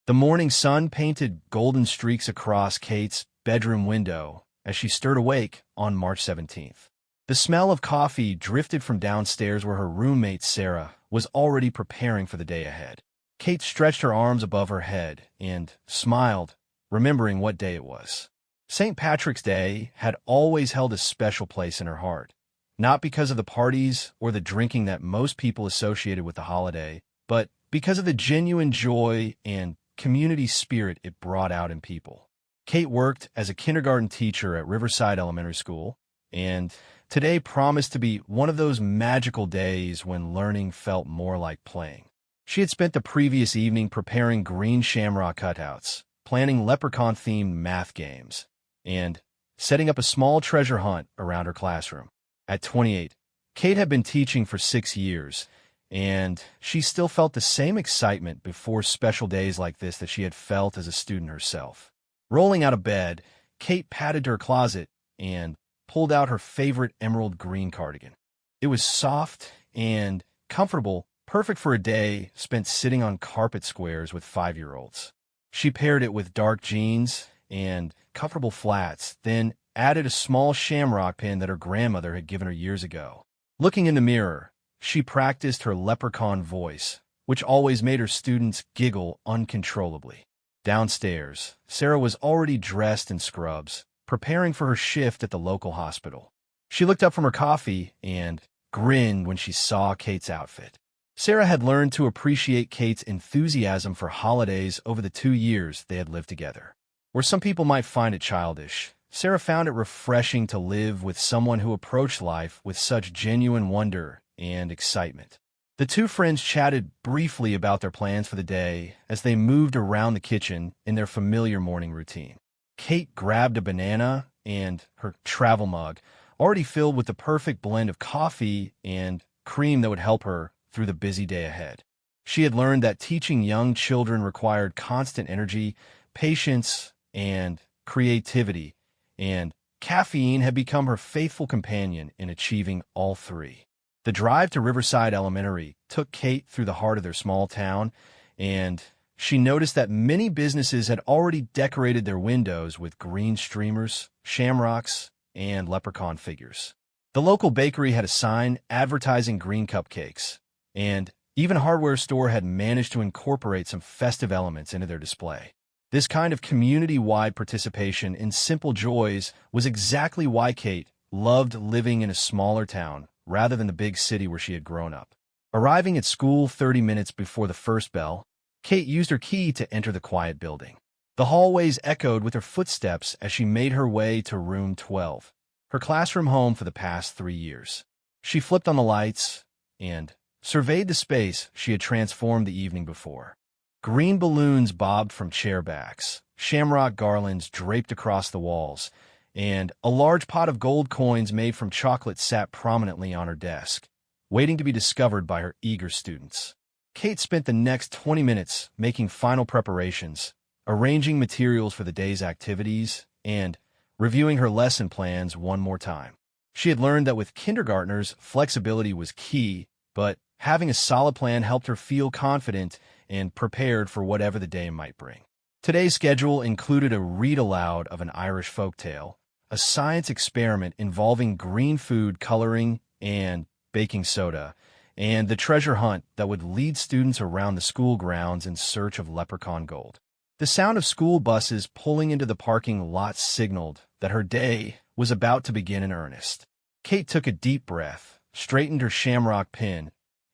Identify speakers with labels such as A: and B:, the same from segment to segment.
A: The morning sun painted golden streaks across Kate's bedroom window as she stirred awake on March 17th. The smell of coffee drifted from downstairs where her roommate Sarah was already preparing for the day ahead. Kate stretched her arms above her head and smiled, remembering what day it was. St. Patrick's Day had always held a special place in her heart, not because of the parties or the drinking that most people associated with the holiday, but because of the genuine joy and community spirit it brought out in people. Kate worked as a kindergarten teacher at Riverside Elementary School, and today promised to be one of those magical days when learning felt more like playing. She had spent the previous evening preparing green shamrock cutouts, planning leprechaun-themed math games, and setting up a small treasure hunt around her classroom. At 28, Kate had been teaching for 6 years, and she still felt the same excitement before special days like this that she had felt as a student herself. Rolling out of bed, Kate padded to her closet and pulled out her favorite emerald green cardigan. It was soft and comfortable, perfect for a day spent sitting on carpet squares with 5-year-olds. She paired it with dark jeans and comfortable flats, then added a small shamrock pin that her grandmother had given her years ago. Looking in the mirror, she practiced her leprechaun voice, which always made her students giggle uncontrollably. Downstairs, Sarah was already dressed in scrubs, preparing for her shift at the local hospital. She looked up from her coffee and grinned when she saw Kate's outfit. Sarah had learned to appreciate Kate's enthusiasm for holidays over the 2 years they had lived together. Where some people might find it childish, Sarah found it refreshing to live with someone who approached life with such genuine wonder and excitement. The two friends chatted briefly about their plans for the day as they moved around the kitchen in their familiar morning routine. Kate grabbed a banana and her travel mug, already filled with the perfect blend of coffee and cream that would help her through the busy day ahead. She had learned that teaching young children required constant energy, patience, and creativity, and caffeine had become her faithful companion in achieving all three. The drive to Riverside Elementary took Kate through the heart of their small town, and she noticed that many businesses had already decorated their windows with green streamers, shamrocks, and leprechaun figures. The local bakery had a sign advertising green cupcakes, and even a hardware store had managed to incorporate some festive elements into their display. This kind of community-wide participation in simple joys was exactly why Kate loved living in a smaller town rather than the big city where she had grown up. Arriving at school 30 minutes before the first bell, Kate used her key to enter the quiet building. The hallways echoed with her footsteps as she made her way to room 12, her classroom home for the past 3 years. She flipped on the lights and surveyed the space she had transformed the evening before. Green balloons bobbed from chair backs, shamrock garlands draped across the walls, and a large pot of gold coins made from chocolate sat prominently on her desk, waiting to be discovered by her eager students. Kate spent the next 20 minutes making final preparations, arranging materials for the day's activities, and reviewing her lesson plans one more time. She had learned that with kindergartners, flexibility was key, but having a solid plan helped her feel confident and prepared for whatever the day might bring. Today's schedule included a read-aloud of an Irish folktale, a science experiment involving green food coloring and baking soda, and the treasure hunt that would lead students around the school grounds in search of leprechaun gold. The sound of school buses pulling into the parking lot signaled that her day was about to begin in earnest. Kate took a deep breath, straightened her shamrock pin,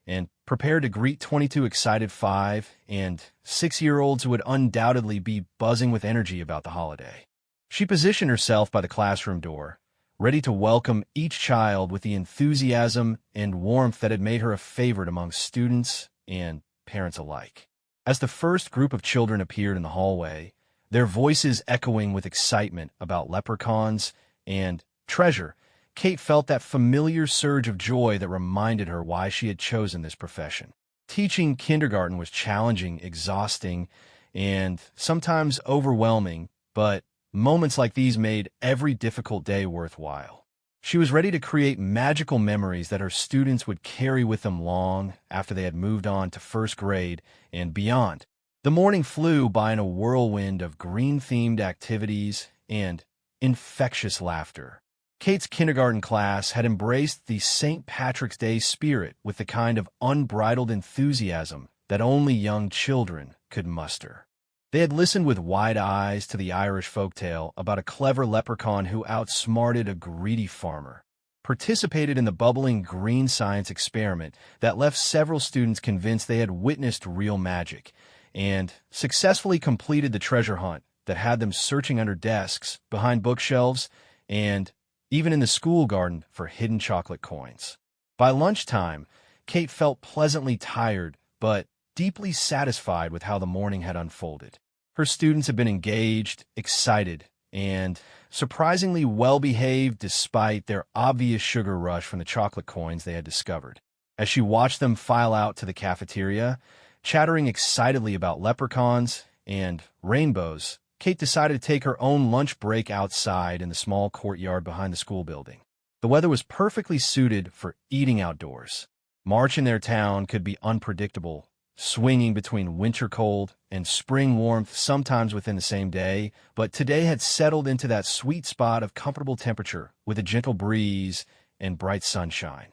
A: and prepared to greet 22 excited 5- and 6-year-olds who would undoubtedly be buzzing with energy about the holiday. She positioned herself by the classroom door, ready to welcome each child with the enthusiasm and warmth that had made her a favorite among students and parents alike. As the first group of children appeared in the hallway, their voices echoing with excitement about leprechauns and treasure, Kate felt that familiar surge of joy that reminded her why she had chosen this profession. Teaching kindergarten was challenging, exhausting, and sometimes overwhelming, but moments like these made every difficult day worthwhile. She was ready to create magical memories that her students would carry with them long after they had moved on to first grade and beyond. The morning flew by in a whirlwind of green-themed activities and infectious laughter. Kate's kindergarten class had embraced the St. Patrick's Day spirit with the kind of unbridled enthusiasm that only young children could muster. They had listened with wide eyes to the Irish folktale about a clever leprechaun who outsmarted a greedy farmer, participated in the bubbling green science experiment that left several students convinced they had witnessed real magic, and successfully completed the treasure hunt that had them searching under desks, behind bookshelves, and even in the school garden for hidden chocolate coins. By lunchtime, Kate felt pleasantly tired, but deeply satisfied with how the morning had unfolded. Her students had been engaged, excited, and surprisingly well-behaved despite their obvious sugar rush from the chocolate coins they had discovered. As she watched them file out to the cafeteria, chattering excitedly about leprechauns and rainbows, Kate decided to take her own lunch break outside in the small courtyard behind the school building. The weather was perfectly suited for eating outdoors. March in their town could be unpredictable, swinging between winter cold and spring warmth sometimes within the same day, but today had settled into that sweet spot of comfortable temperature with a gentle breeze and bright sunshine.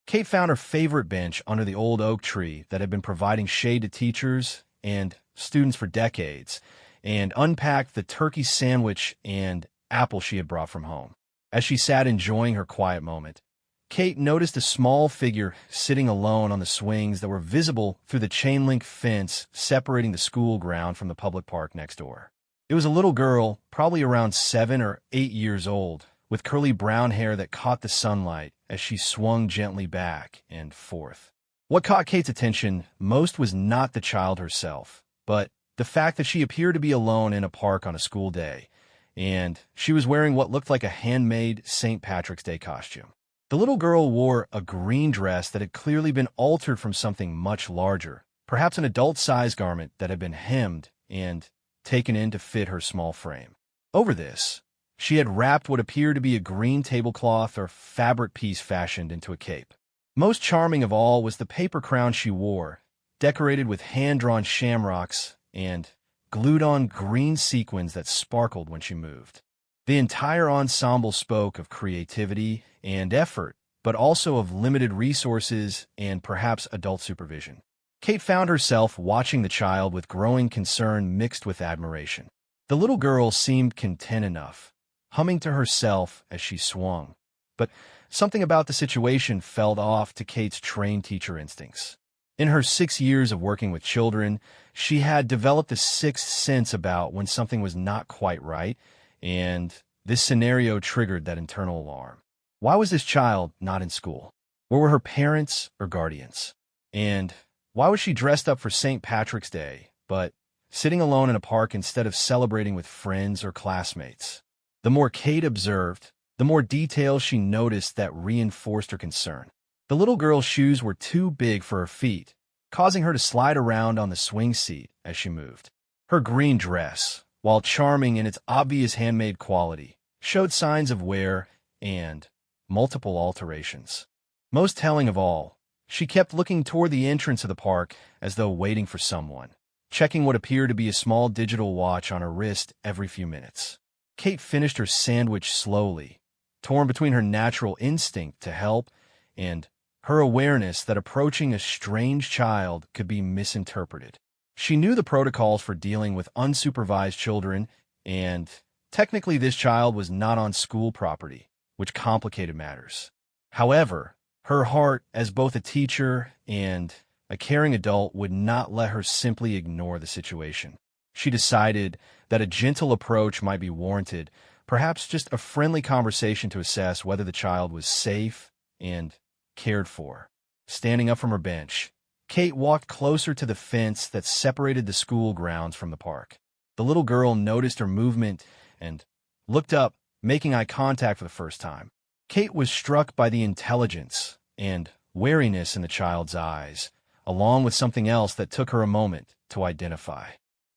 A: Kate found her favorite bench under the old oak tree that had been providing shade to teachers and students for decades, and unpacked the turkey sandwich and apple she had brought from home. As she sat enjoying her quiet moment, Kate noticed a small figure sitting alone on the swings that were visible through the chain-link fence separating the school ground from the public park next door. It was a little girl, probably around 7 or 8 years old, with curly brown hair that caught the sunlight as she swung gently back and forth. What caught Kate's attention most was not the child herself, but the fact that she appeared to be alone in a park on a school day, and she was wearing what looked like a handmade St. Patrick's Day costume. The little girl wore a green dress that had clearly been altered from something much larger, perhaps an adult-sized garment that had been hemmed and taken in to fit her small frame. Over this, she had wrapped what appeared to be a green tablecloth or fabric piece fashioned into a cape. Most charming of all was the paper crown she wore, decorated with hand-drawn shamrocks and glued-on green sequins that sparkled when she moved. The entire ensemble spoke of creativity and effort, but also of limited resources and perhaps adult supervision. Kate found herself watching the child with growing concern mixed with admiration. The little girl seemed content enough, humming to herself as she swung, but something about the situation felt off to Kate's trained teacher instincts. In her 6 years of working with children, she had developed a sixth sense about when something was not quite right, and this scenario triggered that internal alarm. Why was this child not in school? Where were her parents or guardians? And why was she dressed up for St. Patrick's Day, but sitting alone in a park instead of celebrating with friends or classmates? The more Kate observed, the more details she noticed that reinforced her concern. The little girl's shoes were too big for her feet, causing her to slide around on the swing seat as she moved. Her green dress, while charming in its obvious handmade quality, showed signs of wear and multiple alterations. Most telling of all, she kept looking toward the entrance of the park as though waiting for someone, checking what appeared to be a small digital watch on her wrist every few minutes. Kate finished her sandwich slowly, torn between her natural instinct to help and her awareness that approaching a strange child could be misinterpreted. She knew the protocols for dealing with unsupervised children, and technically this child was not on school property, which complicated matters. However, her heart, as both a teacher and a caring adult, would not let her simply ignore the situation. She decided that a gentle approach might be warranted, perhaps just a friendly conversation to assess whether the child was safe and cared for. Standing up from her bench, Kate walked closer to the fence that separated the school grounds from the park. The little girl noticed her movement and looked up, making eye contact for the first time. Kate was struck by the intelligence and wariness in the child's eyes, along with something else that took her a moment to identify.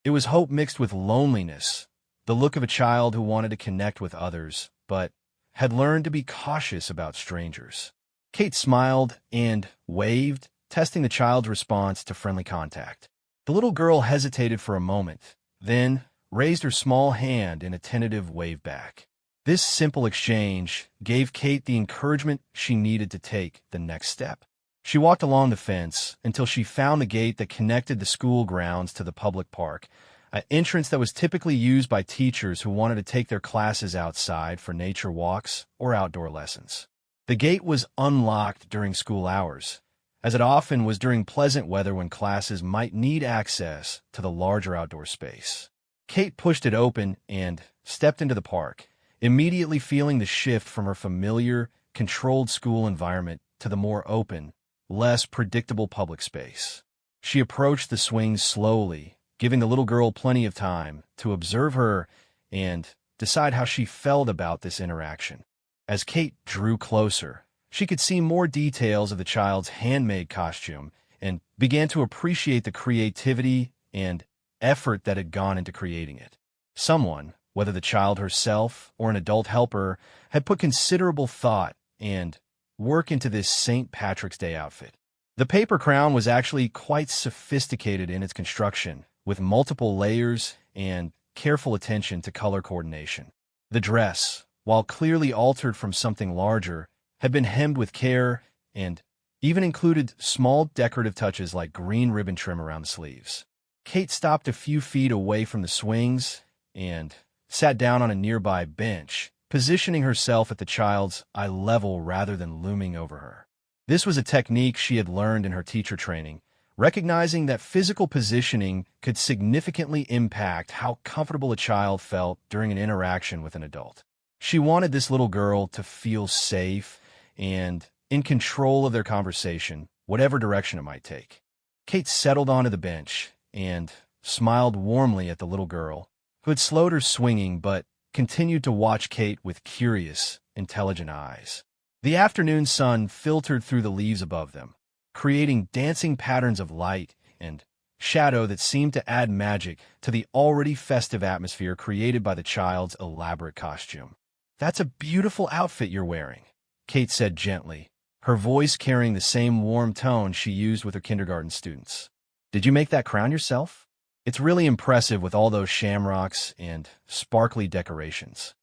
A: It was hope mixed with loneliness, the look of a child who wanted to connect with others, but had learned to be cautious about strangers. Kate smiled and waved, testing the child's response to friendly contact. The little girl hesitated for a moment, then raised her small hand in a tentative wave back. This simple exchange gave Kate the encouragement she needed to take the next step. She walked along the fence until she found the gate that connected the school grounds to the public park, an entrance that was typically used by teachers who wanted to take their classes outside for nature walks or outdoor lessons. The gate was unlocked during school hours, as it often was during pleasant weather when classes might need access to the larger outdoor space. Kate pushed it open and stepped into the park, immediately feeling the shift from her familiar, controlled school environment to the more open, less predictable public space. She approached the swings slowly, giving the little girl plenty of time to observe her and decide how she felt about this interaction. As Kate drew closer, she could see more details of the child's handmade costume and began to appreciate the creativity and effort that had gone into creating it. Someone, whether the child herself or an adult helper, had put considerable thought and work into this St. Patrick's Day outfit. The paper crown was actually quite sophisticated in its construction, with multiple layers and careful attention to color coordination. The dress, while clearly altered from something larger, had been hemmed with care and even included small decorative touches like green ribbon trim around the sleeves. Kate stopped a few feet away from the swings and sat down on a nearby bench, positioning herself at the child's eye level rather than looming over her. This was a technique she had learned in her teacher training, recognizing that physical positioning could significantly impact how comfortable a child felt during an interaction with an adult. She wanted this little girl to feel safe and in control of their conversation, whatever direction it might take. Kate settled onto the bench and smiled warmly at the little girl, who had slowed her swinging but continued to watch Kate with curious, intelligent eyes. The afternoon sun filtered through the leaves above them, creating dancing patterns of light and shadow that seemed to add magic to the already festive atmosphere created by the child's elaborate costume. "That's a beautiful outfit you're wearing," Kate said gently, her voice carrying the same warm tone she used with her kindergarten students. "Did you make that crown yourself? It's really impressive with all those shamrocks and sparkly decorations."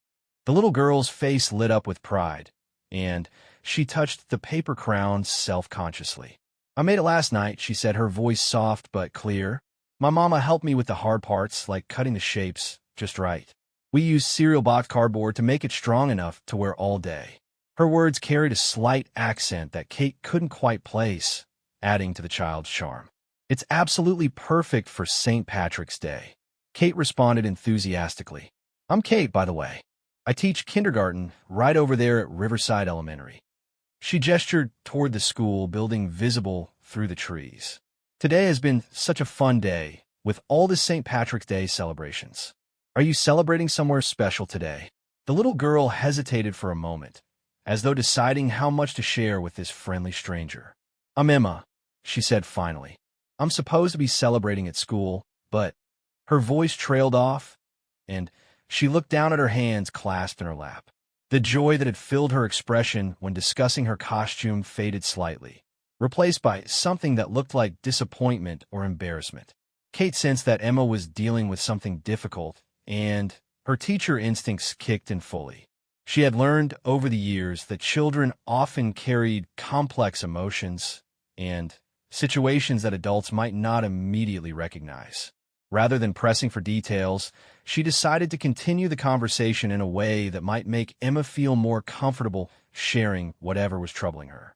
A: The little girl's face lit up with pride, and she touched the paper crown self-consciously. "I made it last night," she said, her voice soft but clear. "My mama helped me with the hard parts, like cutting the shapes just right. We used cereal box cardboard to make it strong enough to wear all day." Her words carried a slight accent that Kate couldn't quite place, adding to the child's charm. "It's absolutely perfect for St. Patrick's Day," Kate responded enthusiastically. "I'm Kate, by the way. I teach kindergarten right over there at Riverside Elementary." She gestured toward the school building visible through the trees. "Today has been such a fun day with all the St. Patrick's Day celebrations. Are you celebrating somewhere special today?" The little girl hesitated for a moment, as though deciding how much to share with this friendly stranger. "I'm Emma," she said finally. "I'm supposed to be celebrating at school, but—" Her voice trailed off, and she looked down at her hands clasped in her lap. The joy that had filled her expression when discussing her costume faded slightly, replaced by something that looked like disappointment or embarrassment. Kate sensed that Emma was dealing with something difficult, and her teacher instincts kicked in fully. She had learned over the years that children often carried complex emotions and situations that adults might not immediately recognize. Rather than pressing for details, she decided to continue the conversation in a way that might make Emma feel more comfortable sharing whatever was troubling her.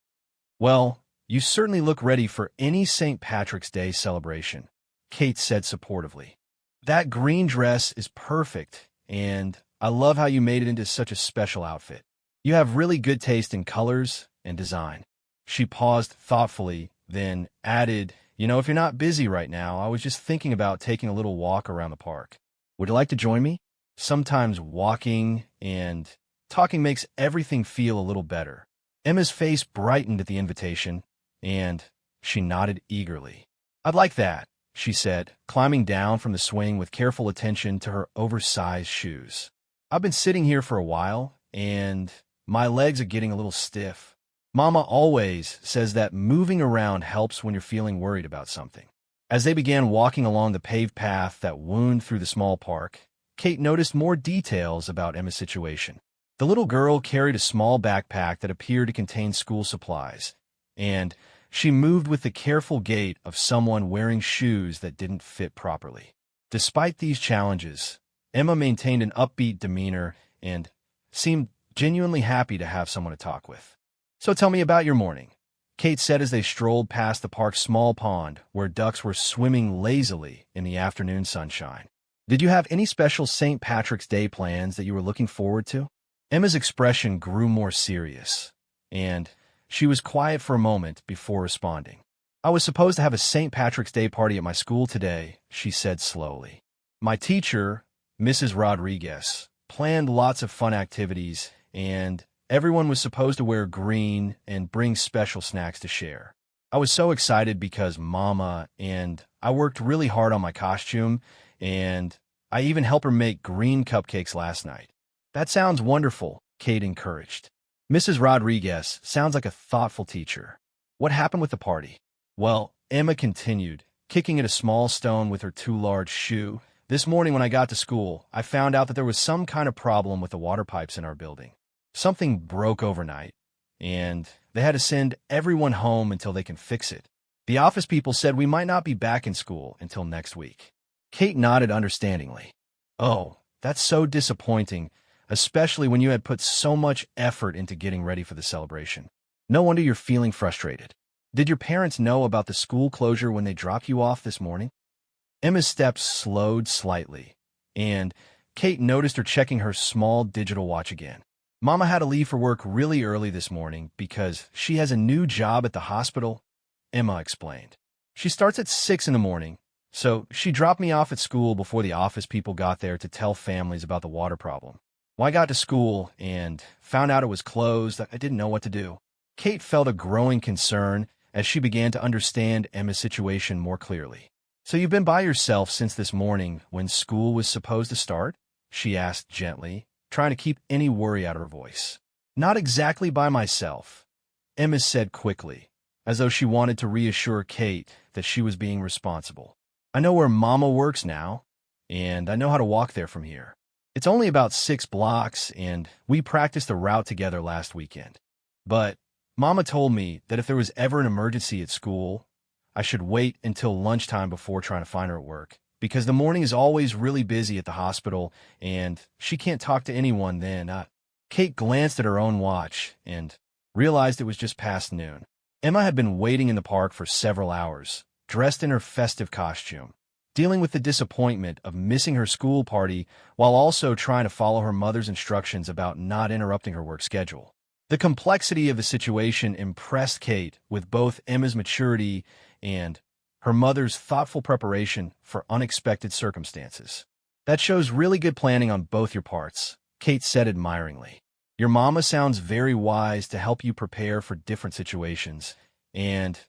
A: "Well, you certainly look ready for any St. Patrick's Day celebration," Kate said supportively. "That green dress is perfect, and I love how you made it into such a special outfit. You have really good taste in colors and design." She paused thoughtfully, then added, "If you're not busy right now, I was just thinking about taking a little walk around the park. Would you like to join me? Sometimes walking and talking makes everything feel a little better." Emma's face brightened at the invitation, and she nodded eagerly. "I'd like that," she said, climbing down from the swing with careful attention to her oversized shoes. "I've been sitting here for a while, and my legs are getting a little stiff. Mama always says that moving around helps when you're feeling worried about something." As they began walking along the paved path that wound through the small park, Kate noticed more details about Emma's situation. The little girl carried a small backpack that appeared to contain school supplies, and she moved with the careful gait of someone wearing shoes that didn't fit properly. Despite these challenges, Emma maintained an upbeat demeanor and seemed genuinely happy to have someone to talk with. "So tell me about your morning," Kate said as they strolled past the park's small pond where ducks were swimming lazily in the afternoon sunshine. "Did you have any special St. Patrick's Day plans that you were looking forward to?" Emma's expression grew more serious, and she was quiet for a moment before responding. "I was supposed to have a St. Patrick's Day party at my school today," she said slowly. "My teacher, Mrs. Rodriguez, planned lots of fun activities, and everyone was supposed to wear green and bring special snacks to share. I was so excited because Mama and I worked really hard on my costume, and I even helped her make green cupcakes last night." "That sounds wonderful," Kate encouraged. "Mrs. Rodriguez sounds like a thoughtful teacher. What happened with the party?" "Well," Emma continued, kicking at a small stone with her too large shoe, "this morning when I got to school, I found out that there was some kind of problem with the water pipes in our building. Something broke overnight, and they had to send everyone home until they can fix it. The office people said we might not be back in school until next week." Kate nodded understandingly. "Oh, that's so disappointing, especially when you had put so much effort into getting ready for the celebration. No wonder you're feeling frustrated. Did your parents know about the school closure when they dropped you off this morning?" Emma's steps slowed slightly, and Kate noticed her checking her small digital watch again. "Mama had to leave for work really early this morning because she has a new job at the hospital," Emma explained. "She starts at 6 in the morning, so she dropped me off at school before the office people got there to tell families about the water problem. When I got to school and found out it was closed, I didn't know what to do." Kate felt a growing concern as she began to understand Emma's situation more clearly. "So you've been by yourself since this morning when school was supposed to start?" she asked gently, trying to keep any worry out of her voice. "Not exactly by myself," Emma said quickly, as though she wanted to reassure Kate that she was being responsible. "I know where Mama works now, and I know how to walk there from here. It's only about 6 blocks, and we practiced the route together last weekend. But Mama told me that if there was ever an emergency at school, I should wait until lunchtime before trying to find her at work, because the morning is always really busy at the hospital, and she can't talk to anyone then." Kate glanced at her own watch and realized it was just past noon. Emma had been waiting in the park for several hours, dressed in her festive costume, dealing with the disappointment of missing her school party while also trying to follow her mother's instructions about not interrupting her work schedule. The complexity of the situation impressed Kate with both Emma's maturity and her mother's thoughtful preparation for unexpected circumstances. "That shows really good planning on both your parts," Kate said admiringly. "Your mama sounds very wise to help you prepare for different situations, and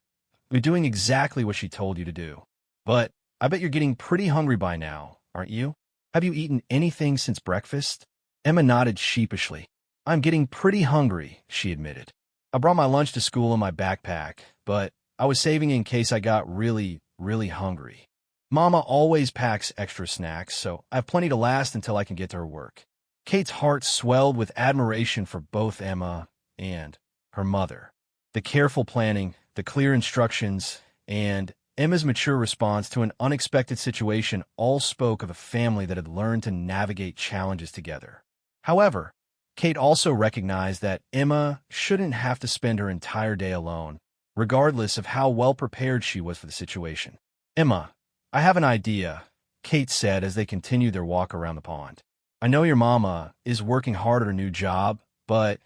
A: you're doing exactly what she told you to do. But I bet you're getting pretty hungry by now, aren't you? Have you eaten anything since breakfast?" Emma nodded sheepishly. "I'm getting pretty hungry," she admitted. "I brought my lunch to school in my backpack, but I was saving in case I got really, really hungry. Mama always packs extra snacks, so I have plenty to last until I can get to her work." Kate's heart swelled with admiration for both Emma and her mother. The careful planning, the clear instructions, and Emma's mature response to an unexpected situation all spoke of a family that had learned to navigate challenges together. However, Kate also recognized that Emma shouldn't have to spend her entire day alone, regardless of how well prepared she was for the situation. "Emma, I have an idea," Kate said as they continued their walk around the pond. "I know your mama is working hard at her new job, but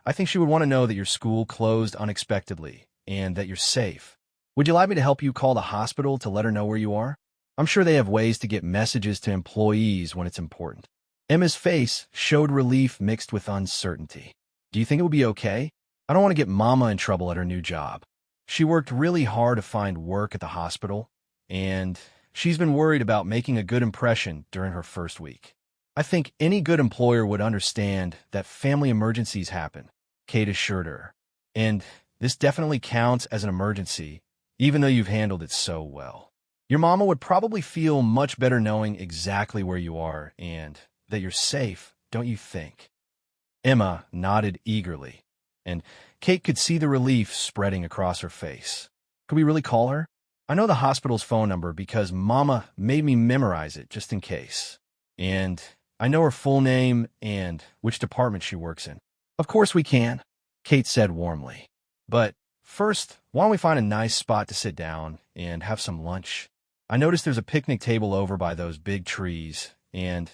A: I think she would want to know that your school closed unexpectedly and that you're safe. Would you like me to help you call the hospital to let her know where you are? I'm sure they have ways to get messages to employees when it's important." Emma's face showed relief mixed with uncertainty. "Do you think it would be okay? I don't want to get Mama in trouble at her new job. She worked really hard to find work at the hospital, and she's been worried about making a good impression during her first week." "I think any good employer would understand that family emergencies happen," Kate assured her. "And this definitely counts as an emergency, even though you've handled it so well." Your mama would probably feel much better knowing exactly where you are and that you're safe, don't you think? Emma nodded eagerly, and Kate could see the relief spreading across her face. Could we really call her? I know the hospital's phone number because Mama made me memorize it just in case. And I know her full name and which department she works in. Of course we can, Kate said warmly. But first, why don't we find a nice spot to sit down and have some lunch? I noticed there's a picnic table over by those big trees, and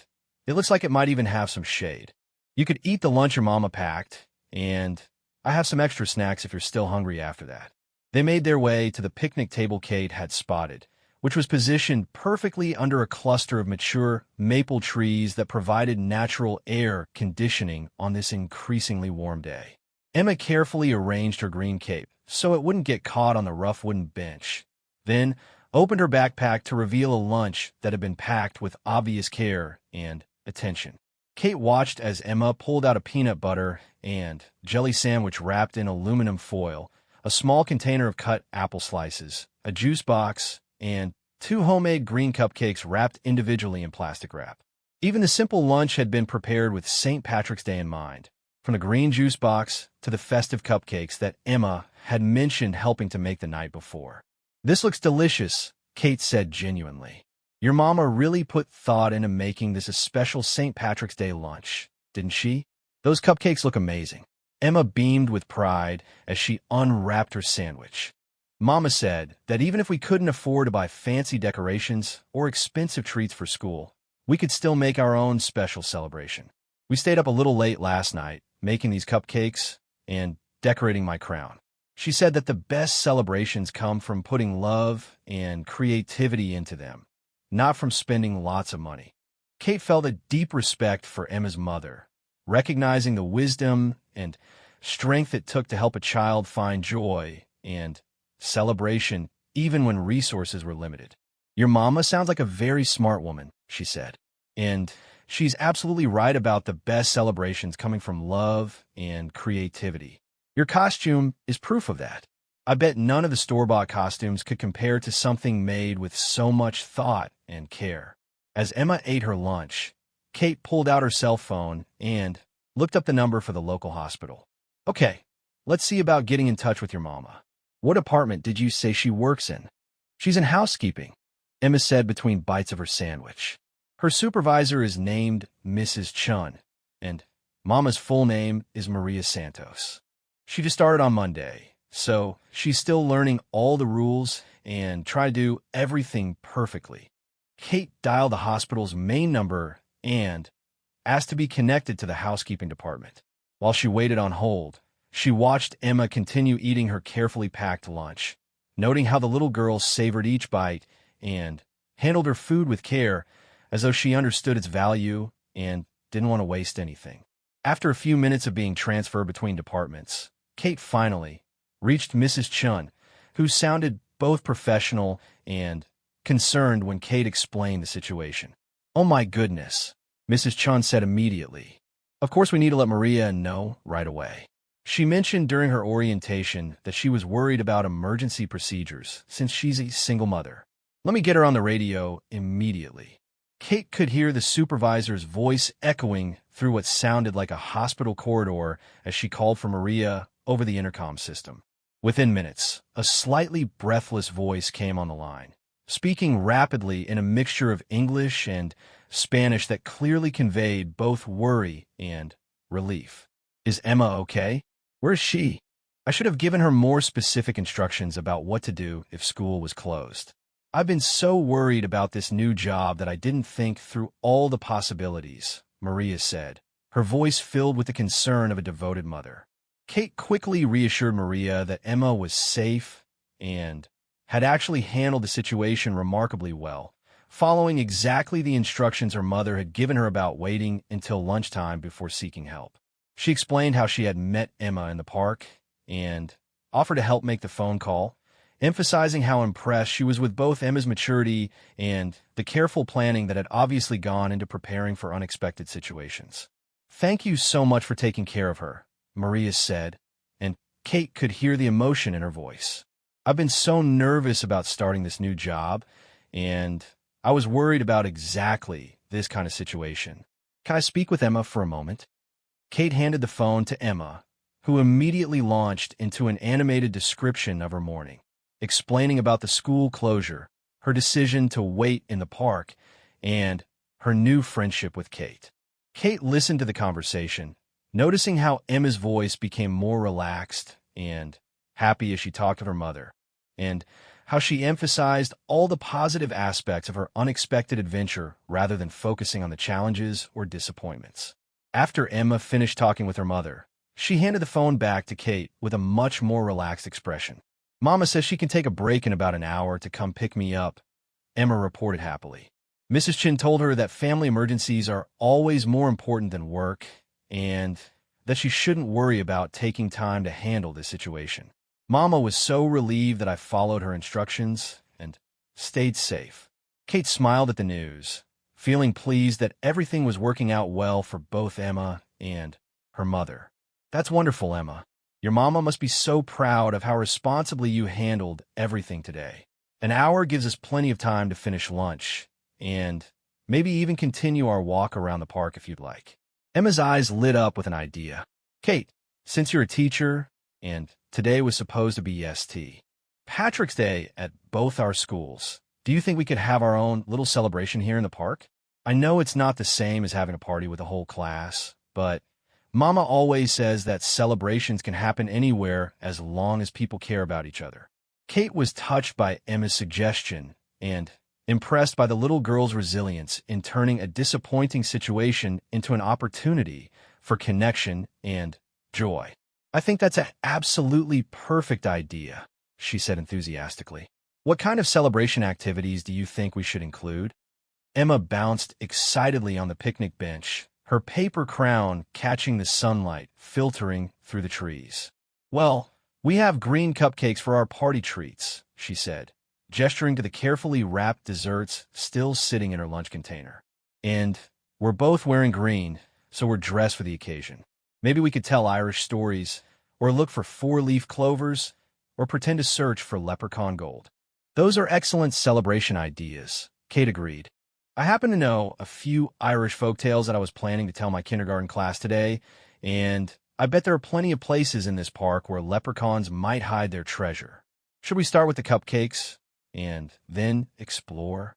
A: it looks like it might even have some shade. You could eat the lunch your mama packed, and I have some extra snacks if you're still hungry after that. They made their way to the picnic table Kate had spotted, which was positioned perfectly under a cluster of mature maple trees that provided natural air conditioning on this increasingly warm day. Emma carefully arranged her green cape so it wouldn't get caught on the rough wooden bench, then opened her backpack to reveal a lunch that had been packed with obvious care and attention. Kate watched as Emma pulled out a peanut butter and jelly sandwich wrapped in aluminum foil, a small container of cut apple slices, a juice box, and 2 homemade green cupcakes wrapped individually in plastic wrap. Even the simple lunch had been prepared with St. Patrick's Day in mind, from the green juice box to the festive cupcakes that Emma had mentioned helping to make the night before. "This looks delicious," Kate said genuinely. "Your mama really put thought into making this a special St. Patrick's Day lunch, didn't she? Those cupcakes look amazing." Emma beamed with pride as she unwrapped her sandwich. "Mama said that even if we couldn't afford to buy fancy decorations or expensive treats for school, we could still make our own special celebration. We stayed up a little late last night, making these cupcakes and decorating my crown. She said that the best celebrations come from putting love and creativity into them, not from spending lots of money." Kate felt a deep respect for Emma's mother, recognizing the wisdom and strength it took to help a child find joy and celebration even when resources were limited. "Your mama sounds like a very smart woman," she said. "And she's absolutely right about the best celebrations coming from love and creativity. Your costume is proof of that. I bet none of the store-bought costumes could compare to something made with so much thought and care." As Emma ate her lunch, Kate pulled out her cell phone and looked up the number for the local hospital. "Okay, let's see about getting in touch with your mama. What department did you say she works in?" "She's in housekeeping," Emma said between bites of her sandwich. "Her supervisor is named Mrs. Chun, and Mama's full name is Maria Santos. She just started on Monday, so she's still learning all the rules and trying to do everything perfectly." Kate dialed the hospital's main number and asked to be connected to the housekeeping department. While she waited on hold, she watched Emma continue eating her carefully packed lunch, noting how the little girl savored each bite and handled her food with care as though she understood its value and didn't want to waste anything. After a few minutes of being transferred between departments, Kate finally reached Mrs. Chun, who sounded both professional and concerned when Kate explained the situation. "Oh my goodness," Mrs. Chun said immediately. "Of course we need to let Maria know right away. She mentioned during her orientation that she was worried about emergency procedures since she's a single mother. Let me get her on the radio immediately." Kate could hear the supervisor's voice echoing through what sounded like a hospital corridor as she called for Maria over the intercom system. Within minutes, a slightly breathless voice came on the line, speaking rapidly in a mixture of English and Spanish that clearly conveyed both worry and relief. "Is Emma okay? Where is she? I should have given her more specific instructions about what to do if school was closed. I've been so worried about this new job that I didn't think through all the possibilities," Maria said, her voice filled with the concern of a devoted mother. Kate quickly reassured Maria that Emma was safe and had actually handled the situation remarkably well, following exactly the instructions her mother had given her about waiting until lunchtime before seeking help. She explained how she had met Emma in the park and offered to help make the phone call, emphasizing how impressed she was with both Emma's maturity and the careful planning that had obviously gone into preparing for unexpected situations. "Thank you so much for taking care of her," Maria said, and Kate could hear the emotion in her voice. "I've been so nervous about starting this new job, and I was worried about exactly this kind of situation. Can I speak with Emma for a moment? Kate handed the phone to Emma, who immediately launched into an animated description of her morning, explaining about the school closure, her decision to wait in the park, and her new friendship with Kate. Kate listened to the conversation, noticing how Emma's voice became more relaxed and happy as she talked of her mother, and how she emphasized all the positive aspects of her unexpected adventure rather than focusing on the challenges or disappointments. After Emma finished talking with her mother, she handed the phone back to Kate with a much more relaxed expression. "Mama says she can take a break in about an hour to come pick me up," Emma reported happily. Mrs. Chin told her that family emergencies are always more important than work and that she shouldn't worry about taking time to handle this situation. Mama was so relieved that I followed her instructions and stayed safe. Kate smiled at the news, feeling pleased that everything was working out well for both Emma and her mother. "That's wonderful, Emma. Your mama must be so proud of how responsibly you handled everything today. An hour gives us plenty of time to finish lunch and maybe even continue our walk around the park if you'd like." Emma's eyes lit up with an idea. "Kate, since you're a teacher, and today was supposed to be St. Patrick's Day at both our schools, do you think we could have our own little celebration here in the park? I know it's not the same as having a party with the whole class, but Mama always says that celebrations can happen anywhere as long as people care about each other." Kate was touched by Emma's suggestion and impressed by the little girl's resilience in turning a disappointing situation into an opportunity for connection and joy. "I think that's an absolutely perfect idea," she said enthusiastically. "What kind of celebration activities do you think we should include?" Emma bounced excitedly on the picnic bench, her paper crown catching the sunlight filtering through the trees. "Well, we have green cupcakes for our party treats," she said, gesturing to the carefully wrapped desserts still sitting in her lunch container. "And we're both wearing green, so we're dressed for the occasion. Maybe we could tell Irish stories, or look for four-leaf clovers, or pretend to search for leprechaun gold." "Those are excellent celebration ideas," Kate agreed. "I happen to know a few Irish folktales that I was planning to tell my kindergarten class today, and I bet there are plenty of places in this park where leprechauns might hide their treasure. Should we start with the cupcakes and then explore?"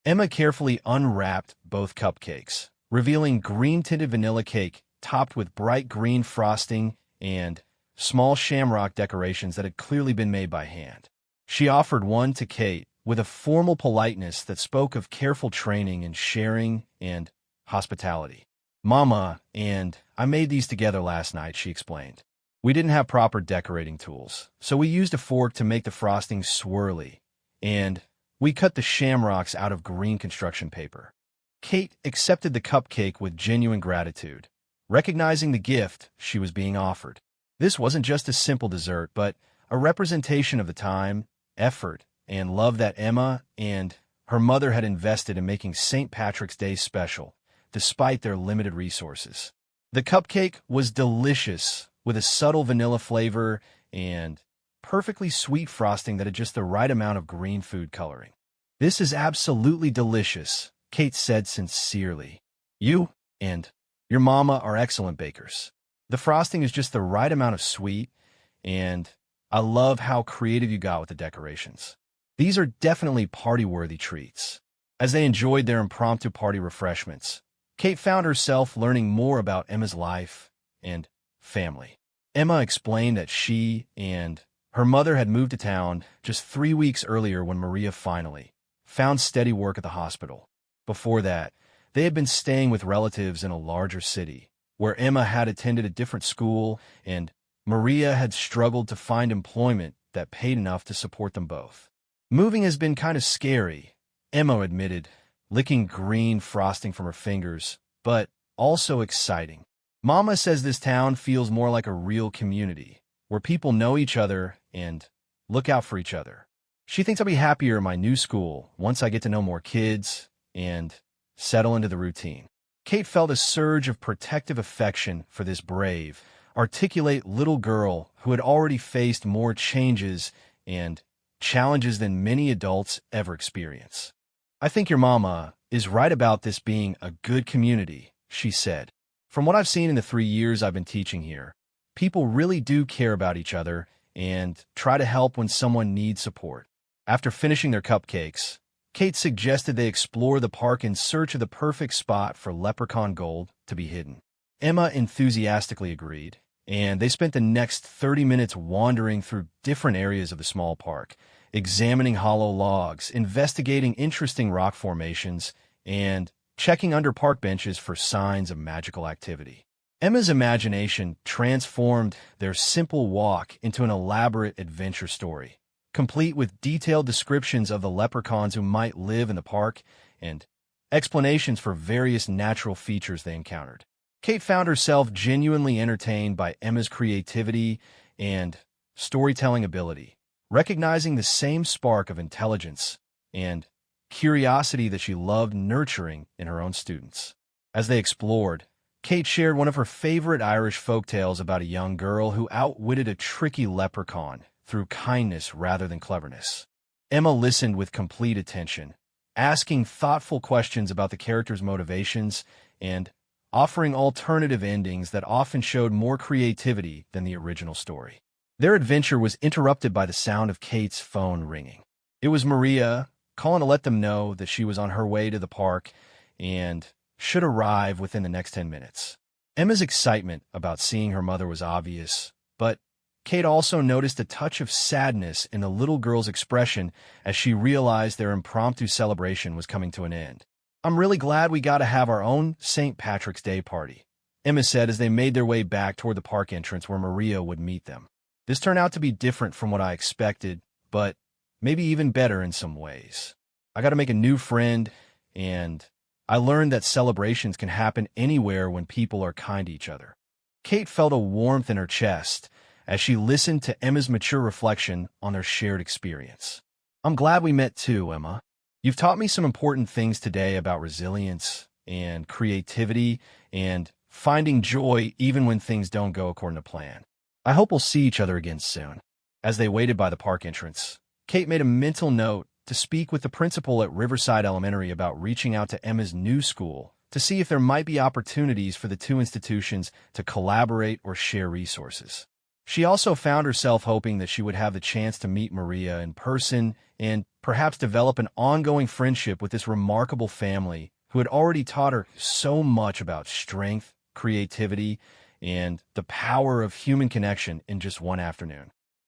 A: Emma carefully unwrapped both cupcakes, revealing green-tinted vanilla cake topped with bright green frosting and small shamrock decorations that had clearly been made by hand. She offered one to Kate with a formal politeness that spoke of careful training in sharing and hospitality. "Mama and I made these together last night," she explained. "We didn't have proper decorating tools, so we used a fork to make the frosting swirly, and we cut the shamrocks out of green construction paper." Kate accepted the cupcake with genuine gratitude, recognizing the gift she was being offered. This wasn't just a simple dessert, but a representation of the time, effort, and love that Emma and her mother had invested in making St. Patrick's Day special, despite their limited resources. The cupcake was delicious, with a subtle vanilla flavor and perfectly sweet frosting that had just the right amount of green food coloring. "This is absolutely delicious," Kate said sincerely. "You and your mama are excellent bakers. The frosting is just the right amount of sweet, and I love how creative you got with the decorations. These are definitely party-worthy treats." As they enjoyed their impromptu party refreshments, Kate found herself learning more about Emma's life and family. Emma explained that she and her mother had moved to town just 3 weeks earlier when Maria finally found steady work at the hospital. Before that, they had been staying with relatives in a larger city, where Emma had attended a different school and Maria had struggled to find employment that paid enough to support them both. "Moving has been kind of scary," Emma admitted, licking green frosting from her fingers, "but also exciting. Mama says this town feels more like a real community, where people know each other and look out for each other. She thinks I'll be happier in my new school once I get to know more kids and settle into the routine." Kate felt a surge of protective affection for this brave, articulate little girl who had already faced more changes and challenges than many adults ever experience. I think your mama is right about this being a good community, she said. From what I've seen in the 3 years I've been teaching here, people really do care about each other and try to help when someone needs support. After finishing their cupcakes, Kate suggested they explore the park in search of the perfect spot for leprechaun gold to be hidden. Emma enthusiastically agreed, and they spent the next 30 minutes wandering through different areas of the small park, examining hollow logs, investigating interesting rock formations, and checking under park benches for signs of magical activity. Emma's imagination transformed their simple walk into an elaborate adventure story, complete with detailed descriptions of the leprechauns who might live in the park and explanations for various natural features they encountered. Kate found herself genuinely entertained by Emma's creativity and storytelling ability, recognizing the same spark of intelligence and curiosity that she loved nurturing in her own students. As they explored, Kate shared one of her favorite Irish folktales about a young girl who outwitted a tricky leprechaun through kindness rather than cleverness. Emma listened with complete attention, asking thoughtful questions about the character's motivations and offering alternative endings that often showed more creativity than the original story. Their adventure was interrupted by the sound of Kate's phone ringing. It was Maria calling to let them know that she was on her way to the park and should arrive within the next 10 minutes. Emma's excitement about seeing her mother was obvious, but Kate also noticed a touch of sadness in the little girl's expression as she realized their impromptu celebration was coming to an end. "I'm really glad we got to have our own St. Patrick's Day party," Emma said as they made their way back toward the park entrance where Maria would meet them. "This turned out to be different from what I expected, but maybe even better in some ways. I got to make a new friend, and I learned that celebrations can happen anywhere when people are kind to each other." Kate felt a warmth in her chest as she listened to Emma's mature reflection on their shared experience. "I'm glad we met too, Emma. You've taught me some important things today about resilience and creativity and finding joy even when things don't go according to plan. I hope we'll see each other again soon." As they waited by the park entrance, Kate made a mental note to speak with the principal at Riverside Elementary about reaching out to Emma's new school to see if there might be opportunities for the two institutions to collaborate or share resources. She also found herself hoping that she would have the chance to meet Maria in person and perhaps develop an ongoing friendship with this remarkable family who had already taught her so much about strength, creativity, and the power of human connection in just one afternoon.